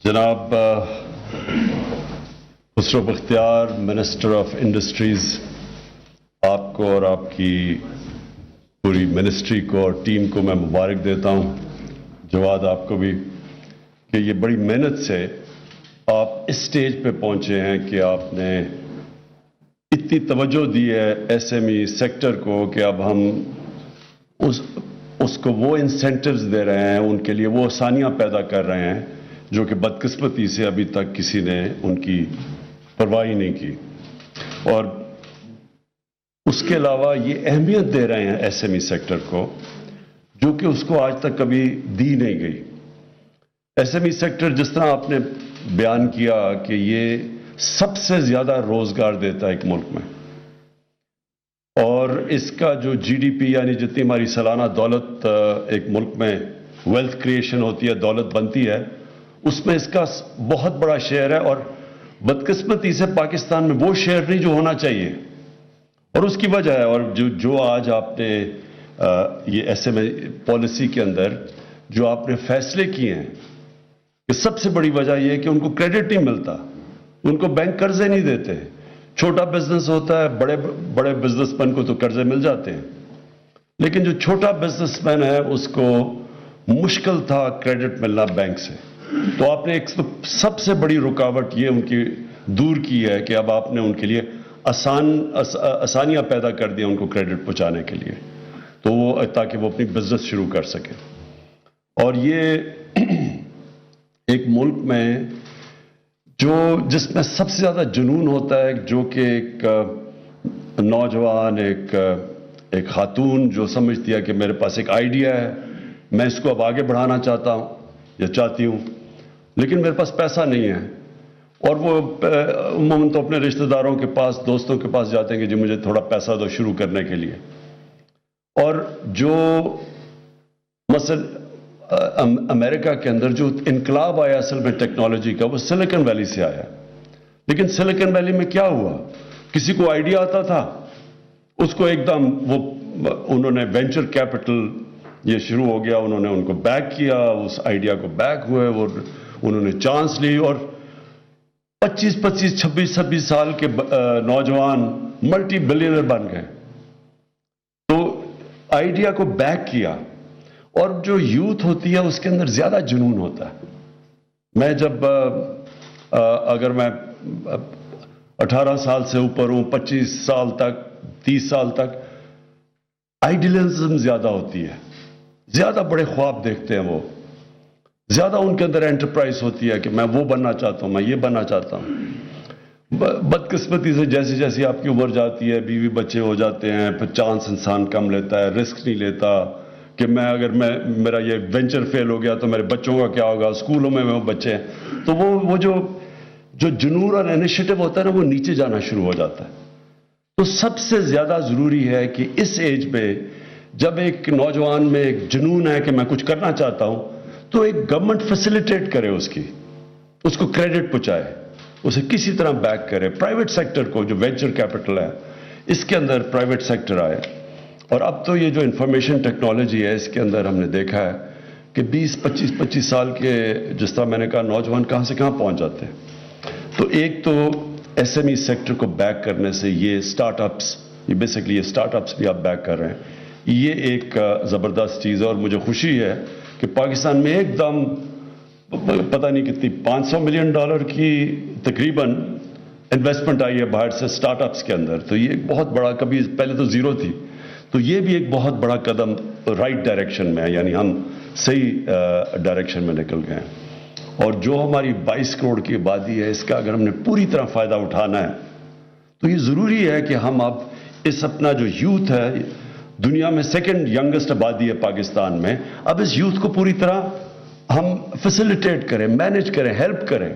جناب Khusro Bakhtiar minister of industries, آپ کو اور آپ کی پوری منسٹری کو اور ٹیم کو میں مبارک دیتا ہوں. جواد آپ کو بھی کہ یہ بڑی محنت سے آپ اس سٹیج پہ پہنچے ہیں کہ آپ نے اتنی توجہ دی ہے ایس ایم ای سیکٹر کو کہ اب ہم اس کو وہ انسینٹیوز دے رہے ہیں، ان کے لیے وہ آسانیاں پیدا کر رہے ہیں جو کہ بدقسمتی سے ابھی تک کسی نے ان کی پرواہ نہیں کی. اور اس کے علاوہ یہ اہمیت دے رہے ہیں ایس ایم ای سیکٹر کو جو کہ اس کو آج تک کبھی دی نہیں گئی. ایس ایم ای سیکٹر جس طرح آپ نے بیان کیا کہ یہ سب سے زیادہ روزگار دیتا ہے ایک ملک میں، اور اس کا جو جی ڈی پی یعنی جتنی ہماری سالانہ دولت ایک ملک میں ویلتھ کریشن ہوتی ہے، دولت بنتی ہے، اس میں اس کا بہت بڑا شیئر ہے. اور بدقسمتی سے پاکستان میں وہ شیئر نہیں جو ہونا چاہیے، اور اس کی وجہ ہے اور جو آج آپ نے یہ ایس ایم ای پالیسی کے اندر جو آپ نے فیصلے کیے ہیں کہ سب سے بڑی وجہ یہ ہے کہ ان کو کریڈٹ نہیں ملتا، ان کو بینک قرضے نہیں دیتے. چھوٹا بزنس ہوتا ہے، بڑے بزنس مین کو تو قرضے مل جاتے ہیں، لیکن جو چھوٹا بزنس مین ہے اس کو مشکل تھا کریڈٹ ملنا بینک سے. تو آپ نے ایک سب سے بڑی رکاوٹ یہ ان کی دور کی ہے کہ اب آپ نے ان کے لیے آسانیاں پیدا کر دیا ان کو کریڈٹ پہنچانے کے لیے، تو وہ تاکہ وہ اپنی بزنس شروع کر سکیں. اور یہ ایک ملک میں جس میں سب سے زیادہ جنون ہوتا ہے، جو کہ ایک نوجوان ایک خاتون جو سمجھتی ہے کہ میرے پاس ایک آئیڈیا ہے، میں اس کو اب آگے بڑھانا چاہتا ہوں یا چاہتی ہوں، لیکن میرے پاس پیسہ نہیں ہے. اور وہ عموماً تو اپنے رشتہ داروں کے پاس، دوستوں کے پاس جاتے ہیں کہ جی مجھے تھوڑا پیسہ دو شروع کرنے کے لیے. اور جو مثلا امریکہ کے اندر جو انقلاب آیا اصل میں ٹیکنالوجی کا، وہ سلیکن ویلی سے آیا. لیکن سلیکن ویلی میں کیا ہوا؟ کسی کو آئیڈیا آتا تھا، اس کو ایک دم انہوں نے وینچر کیپٹل یہ شروع ہو گیا، انہوں نے ان کو بیک کیا، اس آئیڈیا کو بیک ہوئے، انہوں نے چانس لی، اور 26 سال کے نوجوان ملٹی بلینئر بن گئے. تو آئیڈیا کو بیک کیا. اور جو یوتھ ہوتی ہے اس کے اندر زیادہ جنون ہوتا ہے. میں جب اگر میں 18 سال سے اوپر ہوں، 25 سال تک، 30 سال تک آئیڈیلزم زیادہ ہوتی ہے، زیادہ بڑے خواب دیکھتے ہیں، وہ زیادہ ان کے اندر انٹرپرائز ہوتی ہے کہ میں وہ بننا چاہتا ہوں، میں یہ بننا چاہتا ہوں. بدقسمتی سے جیسے جیسے آپ کی عمر جاتی ہے، بیوی بچے ہو جاتے ہیں، پھر چانس انسان کم لیتا ہے، رسک نہیں لیتا کہ اگر میرا یہ وینچر فیل ہو گیا تو میرے بچوں کا کیا ہوگا، اسکولوں میں وہ بچے ہیں. تو وہ جو جنون اور انیشیٹو ہوتا ہے نا، وہ نیچے جانا شروع ہو جاتا ہے. تو سب سے زیادہ ضروری ہے کہ اس ایج پہ جب ایک نوجوان میں ایک جنون ہے کہ میں کچھ کرنا چاہتا ہوں، تو ایک گورنمنٹ فیسیلیٹیٹ کرے اس کو کریڈٹ پہنچائے، اسے کسی طرح بیک کرے. پرائیویٹ سیکٹر کو جو وینچر کیپٹل ہے اس کے اندر پرائیویٹ سیکٹر آئے. اور اب تو یہ جو انفارمیشن ٹیکنالوجی ہے اس کے اندر ہم نے دیکھا ہے کہ 25 سال کے جس طرح میں نے کہا نوجوان کہاں سے کہاں پہنچ جاتے ہیں. تو ایک تو ایس ایم ای سیکٹر کو بیک کرنے سے یہ سٹارٹ اپس، یہ بیسیکلی یہ سٹارٹ اپس بھی آپ بیک کر رہے ہیں، یہ ایک زبردست چیز ہے. اور مجھے خوشی ہے کہ پاکستان میں ایک دم پتہ نہیں کتنی $500 ملین کی تقریباً انویسٹمنٹ آئی ہے باہر سے سٹارٹ اپس کے اندر. تو یہ ایک بہت بڑا، کبھی پہلے تو زیرو تھی، تو یہ بھی ایک بہت بڑا قدم رائٹ ڈائریکشن میں ہے، یعنی ہم صحیح ڈائریکشن میں نکل گئے ہیں. اور جو ہماری 22 کروڑ کی آبادی ہے، اس کا اگر ہم نے پوری طرح فائدہ اٹھانا ہے تو یہ ضروری ہے کہ ہم اب اس اپنا جو یوتھ ہے، دنیا میں سیکنڈ ینگسٹ آبادی ہے پاکستان میں، اب اس یوتھ کو پوری طرح ہم فیسیلیٹیٹ کریں، مینج کریں، ہیلپ کریں،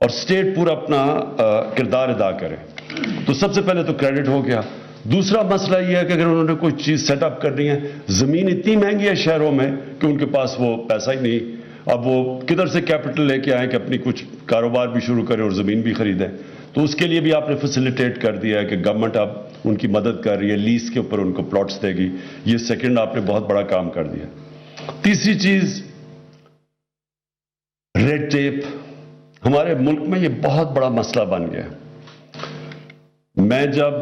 اور اسٹیٹ پورا اپنا کردار ادا کرے. تو سب سے پہلے تو کریڈٹ ہو گیا. دوسرا مسئلہ یہ ہے کہ اگر انہوں نے کوئی چیز سیٹ اپ کرنی ہے، زمین اتنی مہنگی ہے شہروں میں کہ ان کے پاس وہ پیسہ ہی نہیں. اب وہ کدھر سے کیپٹل لے کے آئیں کہ اپنی کچھ کاروبار بھی شروع کریں اور زمین بھی خریدیں. تو اس کے لیے بھی آپ نے فیسیلیٹیٹ کر دیا ہے کہ گورنمنٹ اب ان کی مدد کر رہی ہے، لیز کے اوپر ان کو پلاٹس دے گی. یہ سیکنڈ آپ نے بہت بڑا کام کر دیا. تیسری چیز ریڈ ٹیپ ہمارے ملک میں یہ بہت بڑا مسئلہ بن گیا. میں جب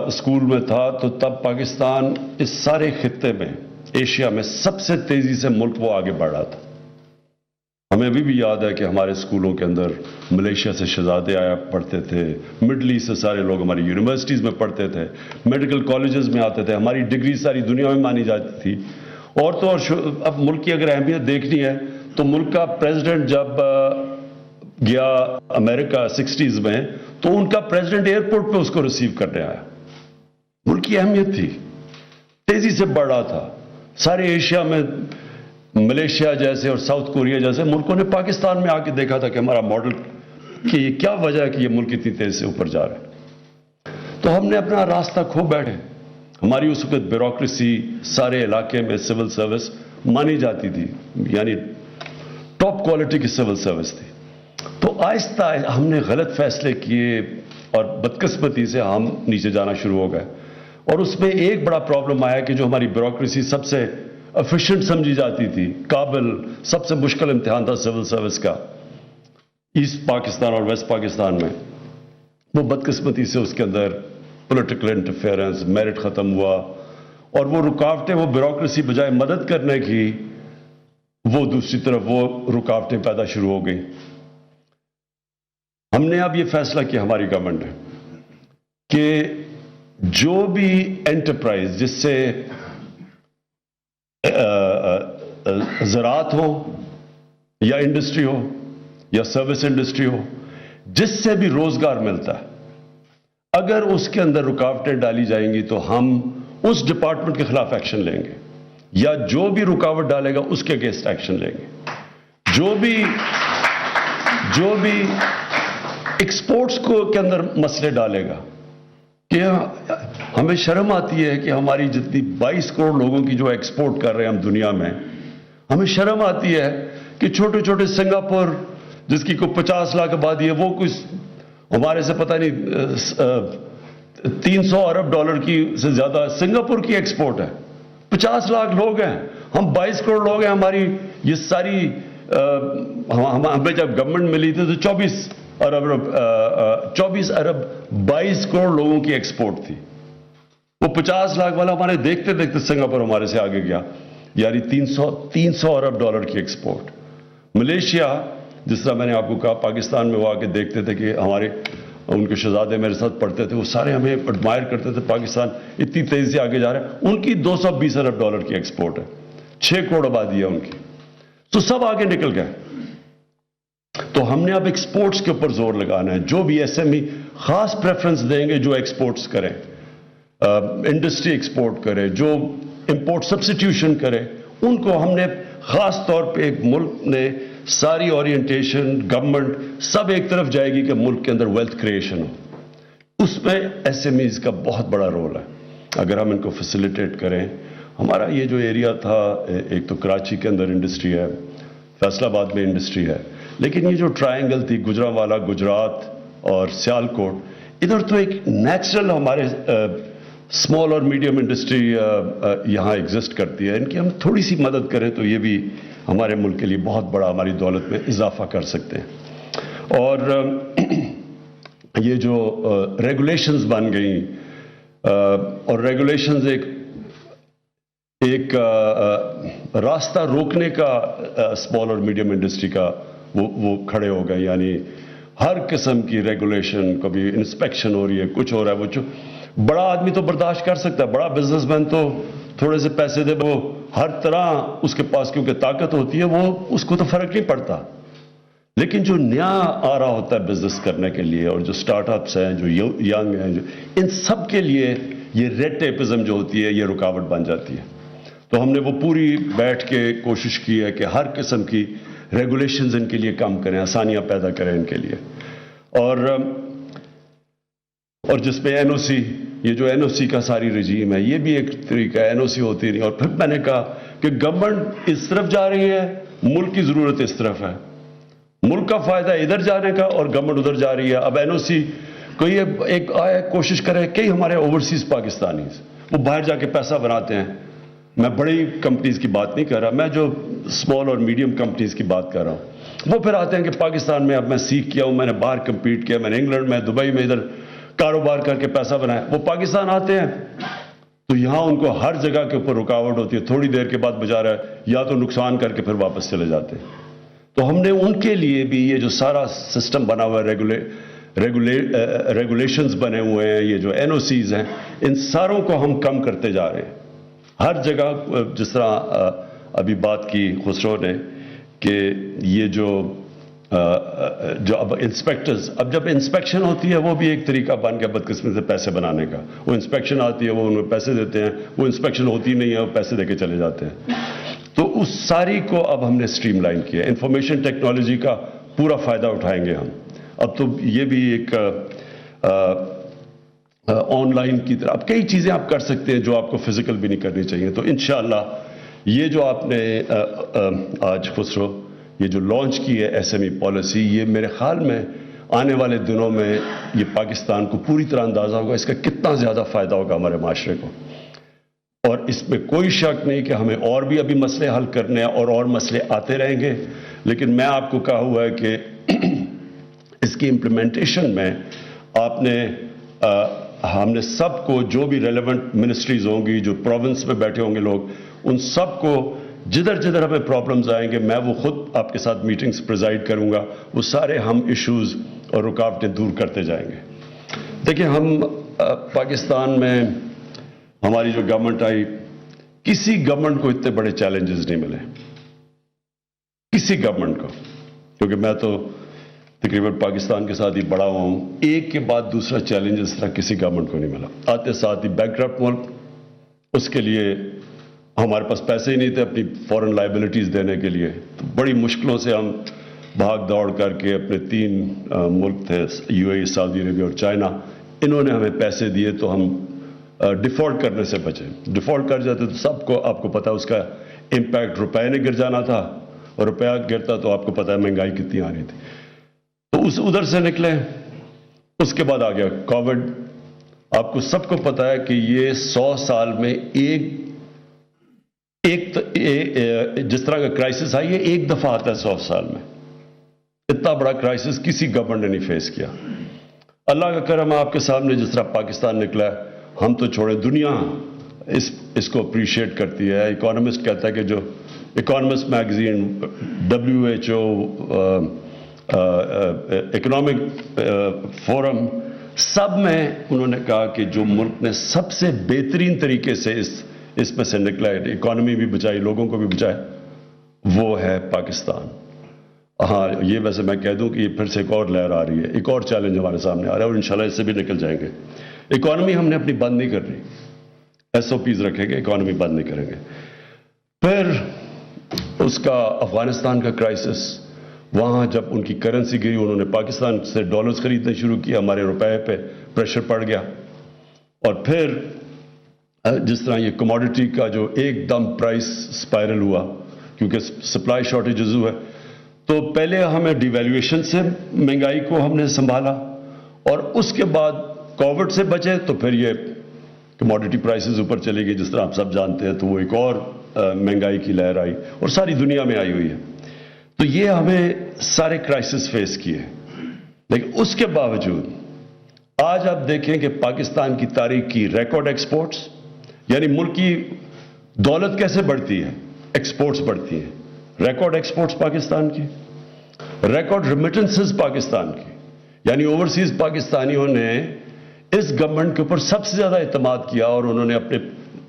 اسکول میں تھا تو تب پاکستان اس سارے خطے میں، ایشیا میں سب سے تیزی سے ملک وہ آگے بڑھ رہا تھا. ہمیں ابھی بھی یاد ہے کہ ہمارے اسکولوں کے اندر ملیشیا سے شہزادے آیا پڑھتے تھے، مڈل ایسٹ سے سارے لوگ ہماری یونیورسٹیز میں پڑھتے تھے، میڈیکل کالجز میں آتے تھے، ہماری ڈگری ساری دنیا میں مانی جاتی تھی. اور تو اور اب ملک کی اگر اہمیت دیکھنی ہے تو ملک کا پریزیڈنٹ جب گیا امریکہ 60s میں تو ان کا پریزیڈنٹ ایئرپورٹ پہ اس کو ریسیو کرنے آیا. ملک کی اہمیت تھی، تیزی سے بڑھ رہا تھا. سارے ایشیا میں ملیشیا جیسے اور ساؤتھ کوریا جیسے ملکوں نے پاکستان میں آ کے دیکھا تھا کہ ہمارا ماڈل کہ یہ کیا وجہ ہے کہ یہ ملک اتنی تیزی سے اوپر جا رہا ہے. تو ہم نے اپنا راستہ کھو بیٹھے. ہماری اس وقت بیوروکریسی سارے علاقے میں سول سروس مانی جاتی تھی، یعنی ٹاپ کوالٹی کی سول سروس تھی. تو آہستہ ہم نے غلط فیصلے کیے اور بدقسمتی سے ہم نیچے جانا شروع ہو گئے. اور اس میں ایک بڑا پرابلم آیا کہ جو ہماری بیوروکریسی سب سے ایفیشینٹ سمجھی جاتی تھی، قابل، سب سے مشکل امتحان تھا سول سروس کا ایسٹ پاکستان اور ویسٹ پاکستان میں، وہ بدقسمتی سے اس کے اندر پولیٹیکل انٹرفیئرنس، میرٹ ختم ہوا. اور وہ رکاوٹیں، وہ بیوروکریسی بجائے مدد کرنے کی وہ دوسری طرف وہ رکاوٹیں پیدا شروع ہو گئیں. ہم نے اب یہ فیصلہ کیا، ہماری گورنمنٹ نے، کہ جو بھی انٹرپرائز جس سے زراعت ہو یا انڈسٹری ہو یا سروس انڈسٹری ہو، جس سے بھی روزگار ملتا ہے، اگر اس کے اندر رکاوٹیں ڈالی جائیں گی تو ہم اس ڈپارٹمنٹ کے خلاف ایکشن لیں گے، یا جو بھی رکاوٹ ڈالے گا اس کے اگینسٹ ایکشن لیں گے. جو بھی ایکسپورٹس کے اندر مسئلے ڈالے گا، کہ ہمیں شرم آتی ہے کہ ہماری جتنی 22 کروڑ لوگوں کی جو ایکسپورٹ کر رہے ہیں ہم دنیا میں، ہمیں شرم آتی ہے کہ چھوٹے چھوٹے سنگاپور جس کی کوئی 50 لاکھ آبادی ہے، وہ کچھ ہمارے سے پتہ نہیں 300 ارب ڈالر کی سے زیادہ سنگاپور کی ایکسپورٹ ہے. 50 لاکھ لوگ ہیں، ہم 22 کروڑ لوگ ہیں. ہماری یہ ساری ہمیں جب گورنمنٹ ملی تھی تو 24 ارب 22 کروڑ لوگوں کی ایکسپورٹ تھی. وہ 50 لاکھ والا ہمارے دیکھتے دیکھتے سنگاپور ہمارے سے آگے گیا، یعنی 300 ارب ڈالر کی ایکسپورٹ. ملیشیا، جس طرح میں نے آپ کو کہا، پاکستان میں وہ آ کے دیکھتے تھے کہ ہمارے ان کے شہزادے میرے ساتھ پڑھتے تھے، وہ سارے ہمیں ایڈمائر کرتے تھے، پاکستان اتنی تیزی سے آگے جا رہا ہے. ان کی 220 ارب ڈالر کی ایکسپورٹ ہے، 6 کروڑ آبادی ہے ان کی. تو سب آگے نکل گئے. تو ہم نے اب ایکسپورٹس کے اوپر زور لگانا ہے. جو بھی ایس ایم ای خاص پریفرنس دیں گے جو ایکسپورٹس کریں، انڈسٹری ایکسپورٹ کرے، جو امپورٹ سبسٹیوشن کرے، ان کو ہم نے خاص طور پہ ایک ملک نے ساری اورینٹیشن گورنمنٹ سب ایک طرف جائے گی کہ ملک کے اندر ویلتھ کریشن ہو. اس میں ایس ایم ایز کا بہت بڑا رول ہے. اگر ہم ان کو فیسیلیٹیٹ کریں. ہمارا یہ جو ایریا تھا، ایک تو کراچی کے اندر انڈسٹری ہے، فیصل آباد میں انڈسٹری ہے، لیکن یہ جو ٹرائنگل تھی گجرانوالہ، گجرات اور سیالکوٹ، ادھر تو ایک نیچرل ہمارے اسمال اور میڈیم انڈسٹری یہاں ایگزسٹ کرتی ہے. ان کی ہم تھوڑی سی مدد کریں تو یہ بھی ہمارے ملک کے لیے بہت بڑا ہماری دولت میں اضافہ کر سکتے ہیں. اور یہ جو ریگولیشنز بن گئیں، اور ریگولیشنز ایک راستہ روکنے کا اسمال اور میڈیم انڈسٹری کا وہ کھڑے ہو گئے. یعنی ہر قسم کی ریگولیشن، کبھی انسپیکشن ہو رہی ہے، کچھ ہو رہا ہے. وہ بڑا آدمی تو برداشت کر سکتا ہے، بڑا بزنس مین تو تھوڑے سے پیسے دے، وہ ہر طرح اس کے پاس کیونکہ طاقت ہوتی ہے، وہ اس کو تو فرق نہیں پڑتا. لیکن جو نیا آ رہا ہوتا ہے بزنس کرنے کے لیے، اور جو سٹارٹ اپس ہیں، جو ینگ ہیں، ان سب کے لیے یہ ریڈ ٹیپزم جو ہوتی ہے یہ رکاوٹ بن جاتی ہے. تو ہم نے وہ پوری بیٹھ کے کوشش کی ہے کہ ہر قسم کی ریگولیشنز ان کے لیے کم کریں، آسانیاں پیدا کریں ان کے لیے. اور جس میں این او سی، یہ جو این او سی کا ساری رجیم ہے، یہ بھی ایک طریقہ ہے. این او سی ہوتی نہیں. اور پھر میں نے کہا کہ گورنمنٹ اس طرف جا رہی ہے، ملک کی ضرورت اس طرف ہے. ملک کا فائدہ ادھر جانے کا اور گورنمنٹ ادھر جا رہی ہے. اب این او سی کوئی ایک کوشش کرے، کئی ہمارے اوورسیز پاکستانیز وہ باہر جا کے پیسہ بناتے ہیں، میں بڑی کمپنیز کی بات نہیں کر رہا, میں جو اسمال اور میڈیم کمپنیز کی بات کر رہا ہوں. وہ پھر آتے ہیں کہ پاکستان میں اب میں سیکھ کیا ہوں, میں نے باہر کمپیٹ کیا, میں نے انگلینڈ میں, دبئی میں ادھر کاروبار کر کے پیسہ بنایا. وہ پاکستان آتے ہیں تو یہاں ان کو ہر جگہ کے اوپر رکاوٹ ہوتی ہے, تھوڑی دیر کے بعد بجا رہا ہے یا تو نقصان کر کے پھر واپس چلے جاتے ہیں. تو ہم نے ان کے لیے بھی یہ جو سارا سسٹم بنا ہوا ہے, ریگولیشنز بنے ہوئے ہیں, یہ جو این او سیز ہیں, ان ساروں کو ہم کم کرتے جا رہے ہیں. ہر جگہ جس طرح ابھی بات کی خسرو نے کہ یہ جو اب انسپیکٹرز, اب جب انسپیکشن ہوتی ہے وہ بھی ایک طریقہ بن گیا بدقسمتی سے پیسے بنانے کا. وہ انسپیکشن آتی ہے, وہ انہیں پیسے دیتے ہیں, وہ انسپیکشن ہوتی نہیں ہے, وہ پیسے دے کے چلے جاتے ہیں. تو اس ساری کو اب ہم نے اسٹریم لائن کیا. انفارمیشن ٹیکنالوجی کا پورا فائدہ اٹھائیں گے ہم. اب تو یہ بھی ایک آن لائن کی طرح اب کئی چیزیں آپ کر سکتے ہیں جو آپ کو فزیکل بھی نہیں کرنی چاہیے. تو انشاءاللہ یہ جو آپ نے آج خسرو یہ جو لانچ کی ہے ایس ایم ای پالیسی, یہ میرے خیال میں آنے والے دنوں میں یہ پاکستان کو پوری طرح اندازہ ہوگا اس کا کتنا زیادہ فائدہ ہوگا ہمارے معاشرے کو. اور اس میں کوئی شک نہیں کہ ہمیں اور بھی ابھی مسئلے حل کرنے ہیں اور مسئلے آتے رہیں گے. لیکن میں آپ کو کہا ہوا ہے کہ اس کی امپلیمنٹیشن میں آپ نے ہم نے سب کو, جو بھی ریلیونٹ منسٹریز ہوں گی, جو پروونس میں بیٹھے ہوں گے لوگ, ان سب کو جدھر جدھر ہمیں پرابلمز آئیں گے میں وہ خود آپ کے ساتھ میٹنگز پریزائڈ کروں گا. وہ سارے ہم ایشوز اور رکاوٹیں دور کرتے جائیں گے. دیکھیں ہم پاکستان میں ہماری جو گورنمنٹ آئی, کسی گورنمنٹ کو اتنے بڑے چیلنجز نہیں ملے, کسی گورنمنٹ کو, کیونکہ میں تو تقریباً پاکستان کے ساتھ ہی بڑا ہوا ہوں. ایک کے بعد دوسرا چیلنج اس طرح کسی گورنمنٹ کو نہیں ملا. آتے ساتھ ہی بینکرپٹ ملک, اس کے لیے ہمارے پاس پیسے ہی نہیں تھے اپنی فورن لائبلٹیز دینے کے لیے. تو بڑی مشکلوں سے ہم بھاگ دوڑ کر کے اپنے 3 ملک تھے, یو اے ای, سعودی عربیہ اور چائنا, انہوں نے ہمیں پیسے دیے تو ہم ڈیفالٹ کرنے سے بچے. ڈیفالٹ کر جاتے تو سب کو آپ کو پتا اس کا امپیکٹ, روپے نے گر جانا تھا, اور روپیہ گرتا تو آپ کو پتا ہے مہنگائی کتنی آ رہی تھی. تو ادھر سے نکلے. اس کے بعد آ گیا کووڈ. آپ کو سب کو پتا ہے کہ یہ 100 سال میں ایک جس طرح کا کرائسس آئی ہے ایک دفعہ آتا ہے 100 سال میں. اتنا بڑا کرائسس کسی گورنمنٹ نے نہیں فیس کیا. اللہ کا کرم آپ کے سامنے جس طرح پاکستان نکلا ہے, ہم تو چھوڑے, دنیا اس کو اپریشیٹ کرتی ہے. اکانومسٹ کہتا ہے کہ جو economist magazine, WHO, economic forum, سب میں انہوں نے کہا کہ جو ملک نے سب سے بہترین طریقے سے اس میں سے نکلا ہے, اکانومی بھی بچائی, لوگوں کو بھی بچائے, وہ ہے پاکستان. ہاں یہ ویسے میں کہہ دوں کہ یہ پھر سے ایک اور لہر آ رہی ہے, ایک اور چیلنج ہمارے سامنے آ رہا ہے, اور انشاءاللہ اس سے بھی نکل جائیں گے. اکانومی ہم نے اپنی بند نہیں کرنی, SOPs رکھیں گے, اکانومی بند نہیں کریں گے. پھر اس کا افغانستان کا کرائسس, وہاں جب ان کی کرنسی گری, انہوں نے پاکستان سے ڈالرز خریدنے شروع کیا, ہمارے روپے پہ پریشر پڑ گیا. اور پھر جس طرح یہ کموڈٹی کا جو ایک دم پرائس سپائرل ہوا کیونکہ سپلائی شارٹیجز ہوئے, تو پہلے ہمیں ڈی ویلیویشن سے مہنگائی کو ہم نے سنبھالا, اور اس کے بعد کووڈ سے بچے تو پھر یہ کموڈٹی پرائسز اوپر چلی گئی جس طرح آپ سب جانتے ہیں. تو وہ ایک اور مہنگائی کی لہر آئی, اور ساری دنیا میں آئی ہوئی ہے. تو یہ ہمیں سارے کرائسس فیس کیے. لیکن اس کے باوجود آج آپ دیکھیں کہ پاکستان کی تاریخ کی ریکارڈ ایکسپورٹس, یعنی ملک کی دولت کیسے بڑھتی ہے, ایکسپورٹس بڑھتی ہیں. ریکارڈ ایکسپورٹس پاکستان کی, ریکارڈ ریمیٹنسز پاکستان کی, یعنی اوورسیز پاکستانیوں نے اس گورنمنٹ کے اوپر سب سے زیادہ اعتماد کیا اور انہوں نے اپنے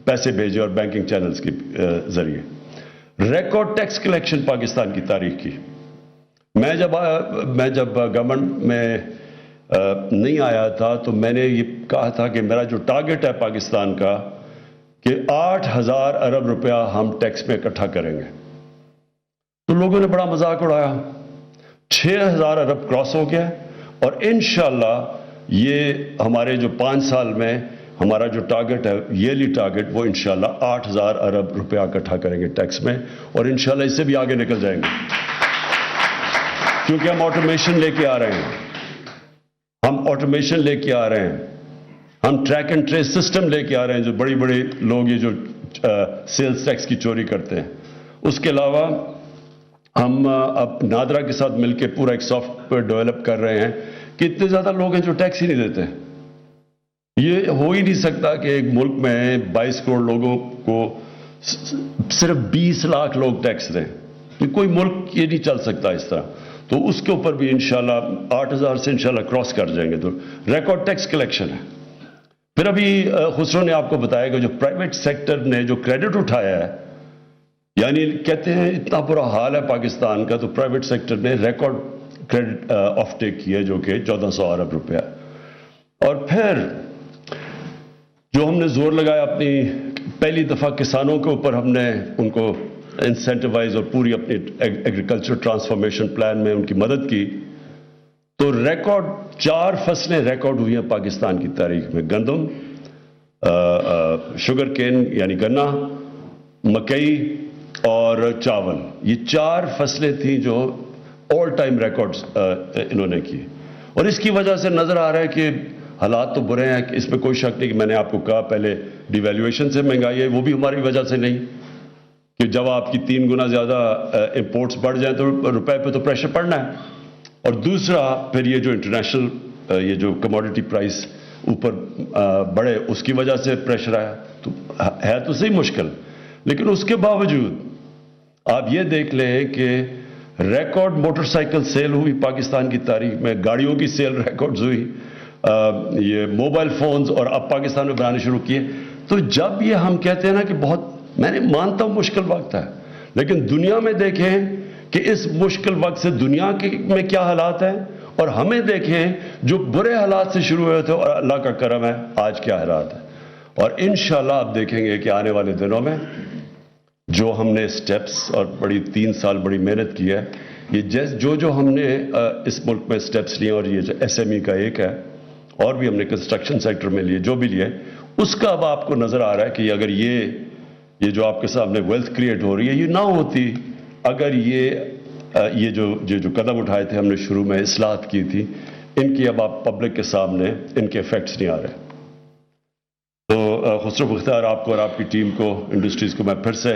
پیسے بھیجے اور بینکنگ چینلز کے ذریعے. ریکارڈ ٹیکس کلیکشن پاکستان کی تاریخ کی. میں جب گورنمنٹ میں نہیں آیا تھا تو میں نے یہ کہا تھا کہ میرا جو ٹارگٹ ہے پاکستان کا کہ 8,000 ارب روپیہ ہم ٹیکس میں اکٹھا کریں گے. تو لوگوں نے بڑا مذاق اڑایا. 6,000 ارب کراس ہو گیا, اور انشاءاللہ یہ ہمارے جو 5 سال میں ہمارا جو ٹارگٹ ہے, ایئرلی ٹارگٹ, وہ انشاءاللہ 8,000 ارب روپیہ اکٹھا کریں گے ٹیکس میں, اور انشاءاللہ اس سے بھی آگے نکل جائیں گے کیونکہ ہم آٹومیشن لے کے آ رہے ہیں. ہم آٹومیشن لے کے آ رہے ہیں, ہم ٹریک اینڈ ٹریس سسٹم لے کے آ رہے ہیں. جو بڑی بڑی لوگ یہ جو سیلز ٹیکس کی چوری کرتے ہیں. اس کے علاوہ ہم اب نادرا کے ساتھ مل کے پورا ایک سافٹ ویئر ڈیولپ کر رہے ہیں کہ اتنے زیادہ لوگ ہیں جو ٹیکس ہی نہیں دیتے. یہ ہو ہی نہیں سکتا کہ ایک ملک میں 22 کروڑ لوگوں کو صرف 20 لاکھ لوگ ٹیکس دیں. کوئی ملک یہ نہیں چل سکتا اس طرح. تو اس کے اوپر بھی انشاءاللہ 8,000 سے انشاءاللہ کراس کر جائیں گے. تو ریکارڈ ٹیکس کلیکشن ہے. پھر ابھی خسرو نے آپ کو بتایا کہ جو پرائیویٹ سیکٹر نے جو کریڈٹ اٹھایا ہے، یعنی کہتے ہیں اتنا برا حال ہے پاکستان کا، تو پرائیویٹ سیکٹر نے ریکارڈ کریڈٹ آف ٹیک کی ہے جو کہ 1400 ارب روپیہ. اور پھر جو ہم نے زور لگایا اپنی پہلی دفعہ کسانوں کے اوپر، ہم نے ان کو انسینٹیوائز اور پوری اپنی ایگریکلچر ٹرانسفارمیشن پلان میں ان کی مدد کی. تو ریکارڈ 4 فصلیں ریکارڈ ہوئی ہیں پاکستان کی تاریخ میں: گندم، شوگر کین یعنی گنا، مکئی اور چاول. یہ 4 فصلیں تھیں جو آل ٹائم ریکارڈز انہوں نے کی. اور اس کی وجہ سے نظر آ رہا ہے کہ حالات تو برے ہیں، اس میں کوئی شک نہیں. کہ میں نے آپ کو کہا پہلے ڈی ویلیویشن سے مہنگائی ہے، وہ بھی ہماری وجہ سے نہیں، کہ جب آپ کی 3 گنا زیادہ امپورٹس بڑھ جائیں تو روپے پہ تو پریشر پڑنا ہے. اور دوسرا پھر یہ جو انٹرنیشنل یہ جو کموڈٹی پرائس اوپر بڑھے، اس کی وجہ سے پریشر آیا. تو ہے تو صحیح مشکل، لیکن اس کے باوجود آپ یہ دیکھ لیں کہ ریکارڈ موٹر سائیکل سیل ہوئی پاکستان کی تاریخ میں، گاڑیوں کی سیل ریکارڈز ہوئی، یہ موبائل فونز اور اب پاکستان میں بنانے شروع کیے. تو جب یہ ہم کہتے ہیں نا کہ بہت، میں نے مانتا ہوں مشکل وقت ہے، لیکن دنیا میں دیکھیں کہ اس مشکل وقت سے دنیا میں کیا حالات ہیں، اور ہمیں دیکھیں جو برے حالات سے شروع ہوئے تھے اور اللہ کا کرم ہے آج کیا حالات ہیں. اور انشاءاللہ آپ دیکھیں گے کہ آنے والے دنوں میں جو ہم نے سٹیپس اور بڑی 3 سال بڑی محنت کی ہے، یہ جو ہم نے اس ملک میں سٹیپس لیے، اور یہ جو ایس ایم ای کا ایک ہے، اور بھی ہم نے کنسٹرکشن سیکٹر میں لیے، جو بھی لیے، اس کا اب آپ کو نظر آ رہا ہے کہ اگر یہ جو آپ کے سامنے ویلتھ کریٹ ہو رہی ہے، یہ نہ ہوتی اگر یہ جو قدم اٹھائے تھے ہم نے شروع میں، اصلاحات کی تھی، ان کی اب آپ پبلک کے سامنے ان کے ایفیکٹس نہیں آ رہے. تو خسرو بختیار آپ کو اور آپ کی ٹیم کو، انڈسٹریز کو میں پھر سے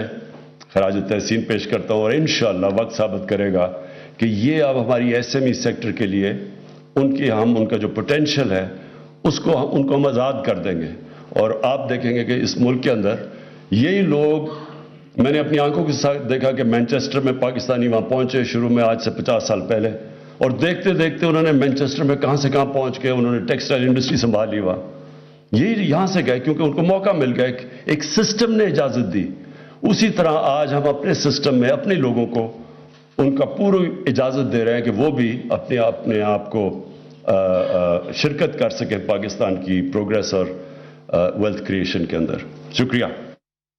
خراج تحسین پیش کرتا ہوں. اور انشاءاللہ وقت ثابت کرے گا کہ یہ اب ہماری ایس ایم ای سیکٹر کے لیے ان کا جو پوٹینشیل ہے ان کو ہم آزاد کر دیں گے. اور آپ دیکھیں گے کہ اس ملک کے اندر یہی لوگ، میں نے اپنی آنکھوں کے ساتھ دیکھا کہ مینچسٹر میں پاکستانی وہاں پہنچے شروع میں آج سے 50 سال پہلے، اور دیکھتے دیکھتے انہوں نے مینچسٹر میں کہاں سے کہاں پہنچ گئے، انہوں نے ٹیکسٹائل انڈسٹری سنبھال لی. وہاں یہی یہاں سے گئے کیونکہ ان کو موقع مل گیا، ایک سسٹم نے اجازت دی. اسی طرح آج ہم اپنے سسٹم میں اپنے لوگوں کو ان کا پوری اجازت دے رہے ہیں کہ وہ بھی اپنے آپ کو شرکت کر سکیں پاکستان کی پروگریس اور ویلتھ کریشن کے اندر. شکریہ.